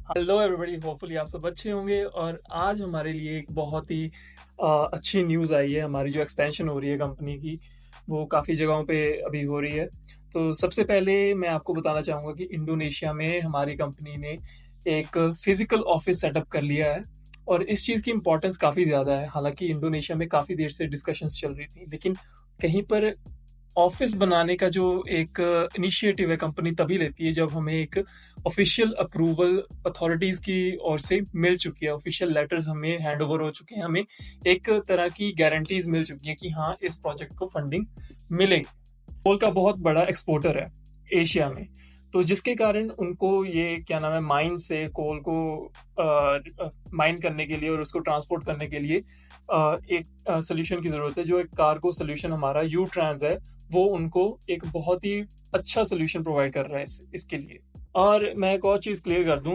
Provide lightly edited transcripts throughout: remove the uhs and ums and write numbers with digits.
Hello everybody, hopefully आप सब अच्छे होंगे। और आज हमारे लिए एक बहुत ही अच्छी न्यूज़ आई है। हमारी जो एक्सपेंशन हो रही है कंपनी की, वो काफ़ी जगहों पे अभी हो रही है। तो सबसे पहले मैं आपको बताना चाहूँगा कि इंडोनेशिया में हमारी कंपनी ने एक फिजिकल ऑफिस सेटअप कर लिया है। और इस चीज़ की इम्पोर्टेंस काफ़ी ज़्यादा है। हालांकि इंडोनेशिया में काफ़ी देर से डिस्कशंस चल रही थी, लेकिन कहीं पर ऑफिस बनाने का जो एक इनिशिएटिव है कंपनी तभी लेती है जब हमें एक ऑफिशियल अप्रूवल अथॉरिटीज की ओर से मिल चुकी है। ऑफिशियल लेटर्स हमें हैंड ओवर हो चुके हैं, हमें एक तरह की गारंटीज मिल चुकी हैं कि हाँ, इस प्रोजेक्ट को फंडिंग मिलेगी। कोल का बहुत बड़ा एक्सपोर्टर है एशिया में, तो जिसके कारण उनको ये क्या नाम है, माइन से कोल को माइन करने के लिए और उसको ट्रांसपोर्ट करने के लिए एक सोल्यूशन की ज़रूरत है। जो एक कार्गो सोल्यूशन हमारा यू ट्रांस है, वो उनको एक बहुत ही अच्छा सोल्यूशन प्रोवाइड कर रहा है इसके लिए। और मैं एक और चीज़ क्लियर कर दूं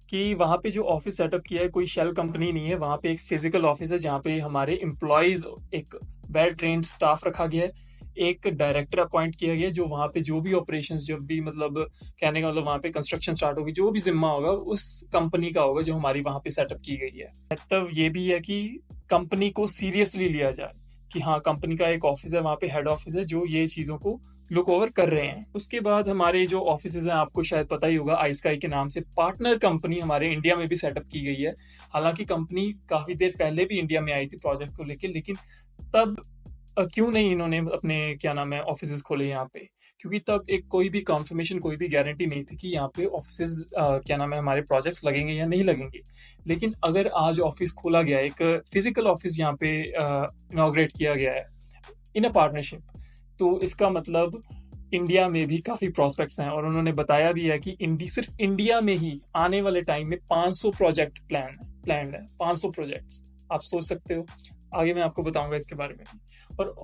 कि वहाँ पे जो ऑफिस सेटअप किया है कोई शेल कंपनी नहीं है। वहाँ पे एक फिजिकल ऑफिस है जहाँ पे हमारे एम्प्लॉयज़, एक वेल ट्रेन्ड स्टाफ रखा गया है। एक डायरेक्टर अपॉइंट किया गया है जो वहाँ पे जो भी ऑपरेशंस, जब भी मतलब कहने का मतलब वहाँ पे कंस्ट्रक्शन स्टार्ट होगी, जो भी जिम्मा होगा उस कंपनी का होगा जो हमारी वहाँ पे सेटअप की गई है। मतलब ये भी है कि कंपनी को सीरियसली लिया जाए कि हाँ, कंपनी का एक ऑफिस है, वहाँ पे हेड ऑफिस है जो ये चीज़ों को लुक ओवर कर रहे हैं। उसके बाद हमारे जो ऑफिस हैं, आपको शायद पता ही होगा, आईस्काई के नाम से पार्टनर कंपनी हमारे इंडिया में भी सेटअप की गई है। हालांकि कंपनी काफ़ी देर पहले भी इंडिया में आई थी प्रोजेक्ट को लेकर, लेकिन तब क्यों नहीं इन्होंने अपने क्या नाम है ऑफिस खोले यहाँ पे, क्योंकि तब एक कोई भी कंफर्मेशन, कोई भी गारंटी नहीं थी कि यहाँ पे ऑफिस क्या नाम है हमारे प्रोजेक्ट्स लगेंगे या नहीं लगेंगे। लेकिन अगर आज ऑफिस खोला गया, एक फिजिकल ऑफिस यहाँ पे इनॉग्रेट किया गया है इन अ पार्टनरशिप, तो इसका मतलब इंडिया में भी काफ़ी प्रोस्पेक्ट्स हैं। और उन्होंने बताया भी है कि सिर्फ इंडिया में ही आने वाले टाइम में 500 प्रोजेक्ट प्लान है। 500 प्रोजेक्ट्स, आप सोच सकते हो। आगे मैं आपको बताऊंगा इसके बारे में। और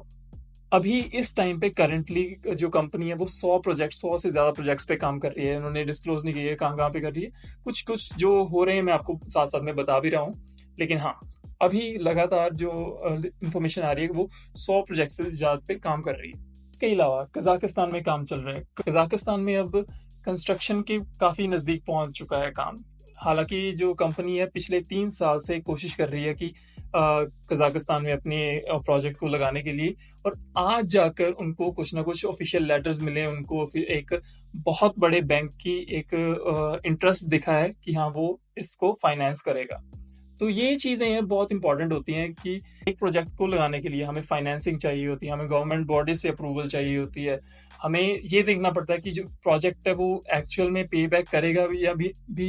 अभी इस टाइम पे करंटली जो कंपनी है वो 100 से ज़्यादा प्रोजेक्ट्स पे काम कर रही है। उन्होंने डिस्क्लोज नहीं किया है कहाँ कहाँ पे कर रही है। कुछ कुछ जो हो रहे हैं मैं आपको साथ साथ में बता भी रहा हूँ, लेकिन हाँ, अभी लगातार जो इंफॉर्मेशन आ रही है वो 100 प्रोजेक्ट से ज़्यादा पे काम कर रही है। इसके अलावा कजाकिस्तान में काम चल रहा है। कजाकिस्तान में अब कंस्ट्रक्शन के काफ़ी नज़दीक पहुंच चुका है काम। हालांकि जो कंपनी है पिछले 3 साल से कोशिश कर रही है कि कजाकिस्तान में अपने प्रोजेक्ट को लगाने के लिए, और आज जाकर उनको कुछ ना कुछ ऑफिशियल लेटर्स मिले। उनको फिर एक बहुत बड़े बैंक की एक इंटरेस्ट दिखा है कि हाँ, वो इसको फाइनेंस करेगा। तो ये चीज़ें बहुत इंपॉर्टेंट होती हैं कि एक प्रोजेक्ट को लगाने के लिए हमें फाइनेंसिंग चाहिए होती है, हमें गवर्नमेंट बॉडी से अप्रूवल चाहिए होती है। हमें ये देखना पड़ता है कि जो प्रोजेक्ट है वो एक्चुअल में पे बैक करेगा भी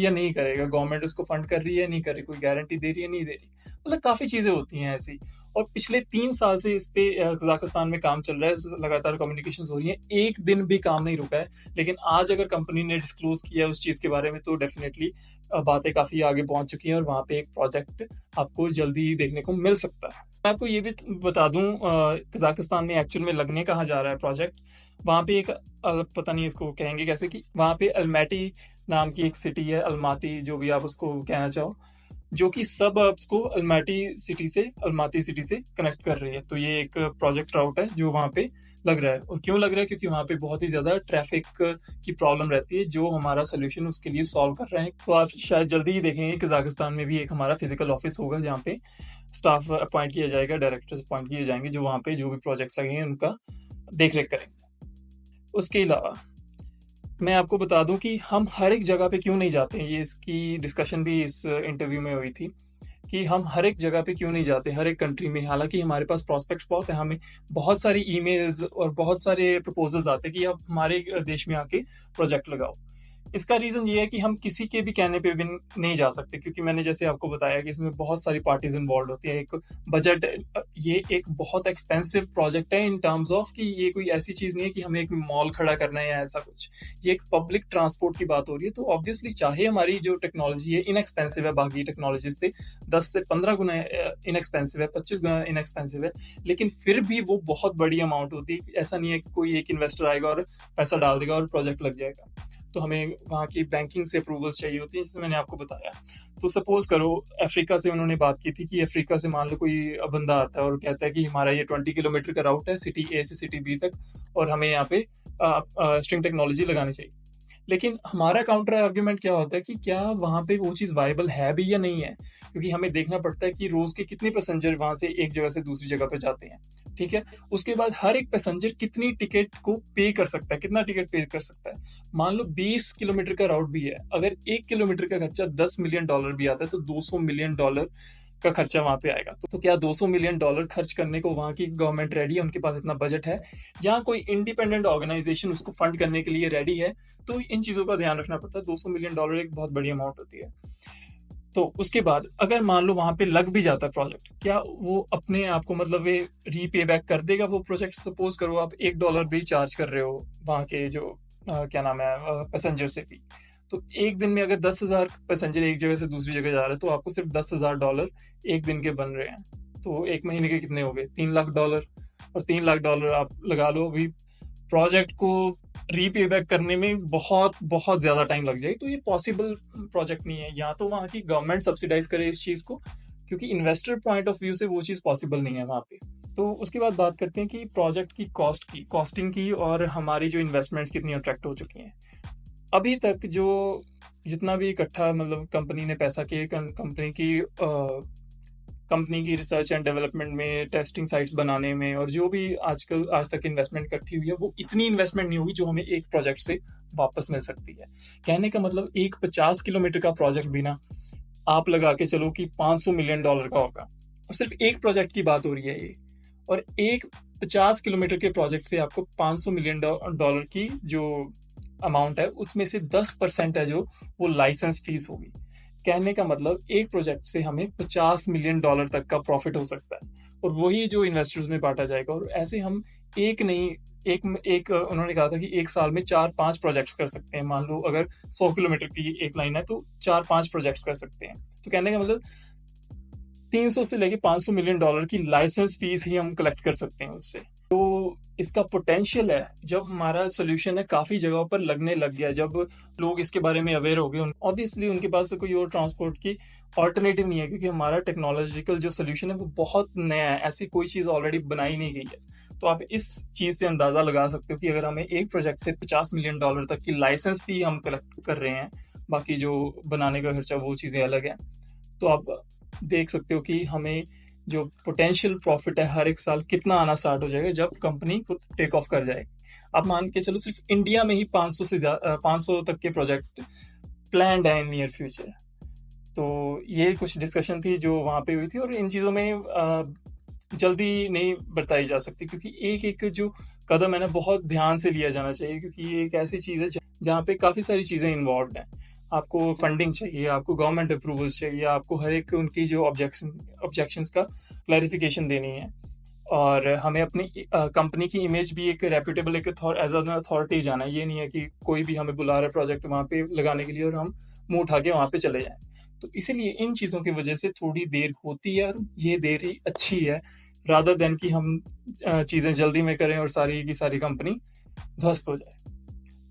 या नहीं करेगा, गवर्नमेंट उसको फंड कर रही है नहीं कर रही, कोई गारंटी दे रही है नहीं दे रही। मतलब काफ़ी चीज़ें होती हैं ऐसी। और पिछले 3 साल से इस पे कजाकिस्तान में काम चल रहा है, लगातार कम्युनिकेशन हो रही है, एक दिन भी काम नहीं रुका है। लेकिन आज अगर कंपनी ने डिस्क्लोज किया है उस चीज़ के बारे में, तो डेफिनेटली बातें काफ़ी आगे पहुंच चुकी हैं और वहाँ पे एक प्रोजेक्ट आपको जल्दी ही देखने को मिल सकता है। मैं आपको ये भी बता दूं, कजाकिस्तान में एक्चुअल में लगने कहाँ जा रहा है प्रोजेक्ट। वहाँ पे एक पता नहीं इसको कहेंगे कैसे, कि वहाँ पे अल्मैटी नाम की एक सिटी है, अलमाती जो भी आप उसको कहना चाहो, जो कि सब को अलमाती सिटी से कनेक्ट कर रही है। तो ये एक प्रोजेक्ट राउट है जो वहाँ पे लग रहा है। और क्यों लग रहा है? क्योंकि वहाँ पे बहुत ही ज़्यादा ट्रैफिक की प्रॉब्लम रहती है, जो हमारा सोल्यूशन उसके लिए सॉल्व कर रहे हैं। तो आप शायद जल्दी ही देखेंगे कजाकिस्तान में भी एक हमारा फिजिकल ऑफिस होगा जहाँ पे स्टाफ अपॉइंट किया जाएगा, डायरेक्टर्स अपॉइंट किए जाएंगे जो वहाँ पे जो भी प्रोजेक्ट्स लगेंगे उनका देख रेख करेंगे। उसके अलावा मैं आपको बता दूं कि हम हर एक जगह पे क्यों नहीं जाते हैं। ये इसकी डिस्कशन भी इस इंटरव्यू में हुई थी कि हम हर एक जगह पे क्यों नहीं जाते, हर एक कंट्री में। हालांकि हमारे पास प्रोस्पेक्ट्स बहुत है, हमें बहुत सारी ईमेल्स और बहुत सारे प्रपोजल्स आते हैं कि आप हमारे देश में आके प्रोजेक्ट लगाओ। इसका रीज़न ये है कि हम किसी के भी कहने पे भी नहीं जा सकते, क्योंकि मैंने जैसे आपको बताया कि इसमें बहुत सारी पार्टीज इन्वॉल्व होती है। एक बजट, ये एक बहुत एक्सपेंसिव प्रोजेक्ट है इन टर्म्स ऑफ कि ये कोई ऐसी चीज़ नहीं है कि हमें एक मॉल खड़ा करना है या ऐसा कुछ। ये एक पब्लिक ट्रांसपोर्ट की बात हो रही है। तो ऑब्वियसली चाहे हमारी जो टेक्नोलॉजी है इनएक्सपेंसिव है, बाकी टेक्नोलॉजी से 10 से 15 गुना इनएक्सपेंसिव है, 25 गुना इनएक्सपेंसिव है, लेकिन फिर भी वो बहुत बड़ी अमाउंट होती है। ऐसा नहीं है कि कोई एक इन्वेस्टर आएगा और पैसा डाल देगा और प्रोजेक्ट लग जाएगा। तो हमें वहाँ की बैंकिंग से अप्रूवल्स चाहिए होती हैं, जैसे मैंने आपको बताया। तो सपोज करो अफ्रीका से उन्होंने बात की थी कि अफ्रीका से मान लो कोई बंदा आता है और कहता है कि हमारा ये 20 किलोमीटर का राउट है सिटी ए से सिटी बी तक, और हमें यहाँ पे स्ट्रिंग टेक्नोलॉजी लगानी चाहिए। लेकिन हमारा काउंटर आर्ग्यूमेंट क्या होता है कि क्या वहाँ पे वो चीज़ वायबल है भी या नहीं है, क्योंकि हमें देखना पड़ता है कि रोज़ के कितने पैसेंजर वहाँ से एक जगह से दूसरी जगह पे जाते हैं, ठीक है? उसके बाद हर एक पैसेंजर कितनी टिकट को पे कर सकता है, कितना टिकट पे कर सकता है। मान लो 20 किलोमीटर का राउट भी है, अगर 1 किलोमीटर का खर्चा $10 मिलियन भी आता है तो $200 मिलियन का खर्चा वहाँ पे आएगा। तो क्या $200 मिलियन खर्च करने को वहाँ की गवर्नमेंट रेडी है, उनके पास इतना बजट है, या कोई इंडिपेंडेंट ऑर्गेनाइजेशन उसको फंड करने के लिए रेडी है? तो इन चीज़ों का ध्यान रखना पड़ता है। $200 मिलियन एक बहुत बड़ी अमाउंट होती है। तो उसके बाद अगर मान लो वहाँ पे लग भी जाता है प्रोजेक्ट, क्या वो अपने आप को मतलब वे रीपे बैक कर देगा वो प्रोजेक्ट? सपोज करो आप $1 भी चार्ज कर रहे हो वहाँ के जो क्या नाम है पैसेंजर से भी, तो एक दिन में अगर 10,000 पैसेंजर एक जगह से दूसरी जगह जा रहे हैं तो आपको सिर्फ $10,000 एक दिन के बन रहे हैं। तो एक महीने के कितने हो गए? $3 लाख। और $3 लाख आप लगा लो, अभी प्रोजेक्ट को रीपे बैक करने में बहुत बहुत ज़्यादा टाइम लग जाए, तो ये पॉसिबल प्रोजेक्ट नहीं है। या तो वहाँ की गवर्नमेंट सब्सिडाइज करे इस चीज़ को, क्योंकि इन्वेस्टर पॉइंट ऑफ व्यू से वो चीज़ पॉसिबल नहीं है वहाँ पे। तो उसके बाद बात करते हैं कि प्रोजेक्ट की कॉस्टिंग की और हमारी जो इन्वेस्टमेंट्स कितनी अट्रैक्ट हो चुकी हैं। अभी तक जो जितना भी इकट्ठा मतलब कंपनी ने पैसा किया, कंपनी की रिसर्च एंड डेवलपमेंट में, टेस्टिंग साइट्स बनाने में, और जो भी आज तक इन्वेस्टमेंट इकट्ठी हुई है, वो इतनी इन्वेस्टमेंट नहीं होगी जो हमें एक प्रोजेक्ट से वापस मिल सकती है। कहने का मतलब एक 50 किलोमीटर का प्रोजेक्ट भी ना, आप लगा के चलो कि $500 मिलियन का होगा, और सिर्फ एक प्रोजेक्ट की बात हो रही है ये। और एक 50 किलोमीटर के प्रोजेक्ट से आपको $500 मिलियन की जो अमाउंट है उसमें से 10% है जो वो लाइसेंस फीस होगी। कहने का मतलब एक प्रोजेक्ट से हमें $50 मिलियन तक का प्रॉफिट हो सकता है, और वही जो इन्वेस्टर्स में बांटा जाएगा। और ऐसे हम एक नहीं, उन्होंने कहा था कि एक साल में 4-5 प्रोजेक्ट्स कर सकते हैं। मान लो अगर 100 किलोमीटर की एक लाइन है तो 4-5 प्रोजेक्ट्स कर सकते हैं। तो कहने का मतलब 300 से लेके $500 मिलियन की लाइसेंस फीस ही हम कलेक्ट कर सकते हैं उससे। तो इसका पोटेंशियल है, जब हमारा सोल्यूशन है काफ़ी जगहों पर लगने लग गया, जब लोग इसके बारे में अवेयर हो गए, ऑब्वियसली उनके पास कोई और ट्रांसपोर्ट की ऑल्टरनेटिव नहीं है, क्योंकि हमारा टेक्नोलॉजिकल जो सोल्यूशन है वो बहुत नया है, ऐसी कोई चीज़ ऑलरेडी बनाई नहीं गई है। तो आप इस चीज़ से अंदाज़ा लगा सकते हो कि अगर हमें एक प्रोजेक्ट से $50 मिलियन तक की लाइसेंस फी हम कलेक्ट कर रहे हैं, बाकी जो बनाने का खर्चा वो चीज़ें अलग हैं, तो आप देख सकते हो कि हमें जो पोटेंशियल प्रॉफिट है हर एक साल कितना आना स्टार्ट हो जाएगा जब कंपनी खुद टेक ऑफ कर जाएगी। आप मान के चलो सिर्फ इंडिया में ही 500 तक के प्रोजेक्ट प्लान्ड है इन नियर फ्यूचर। तो ये कुछ डिस्कशन थी जो वहाँ पे हुई थी, और इन चीज़ों में जल्दी नहीं बरताई जा सकती, क्योंकि एक एक जो कदम है ना बहुत ध्यान से लिया जाना चाहिए, क्योंकि ये एक ऐसी चीज़ है जहाँ पे काफ़ी सारी चीज़ें इन्वॉल्व हैं। आपको फंडिंग चाहिए, आपको गवर्नमेंट अप्रूवल्स चाहिए, आपको हर एक उनकी जो ऑब्जेक्शंस का क्लैरिफिकेशन देनी है, और हमें अपनी कंपनी की इमेज भी एक रेप्यूटेबल एक एज एन अथॉरिटी जाना है। ये नहीं है कि कोई भी हमें बुला रहा है प्रोजेक्ट वहाँ पे लगाने के लिए और हम मुंह उठा के वहाँ पे चले जाएं। तो इसीलिए इन चीज़ों की वजह से थोड़ी देर होती है, और ये देरी अच्छी है, रादर देन कि हम चीज़ें जल्दी में करें और सारी की सारी कंपनी ध्वस्त हो जाए।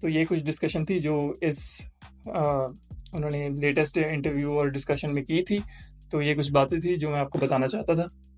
तो ये कुछ डिस्कशन थी जो इस उन्होंने लेटेस्ट इंटरव्यू और डिस्कशन में की थी। तो ये कुछ बातें थी जो मैं आपको बताना चाहता था।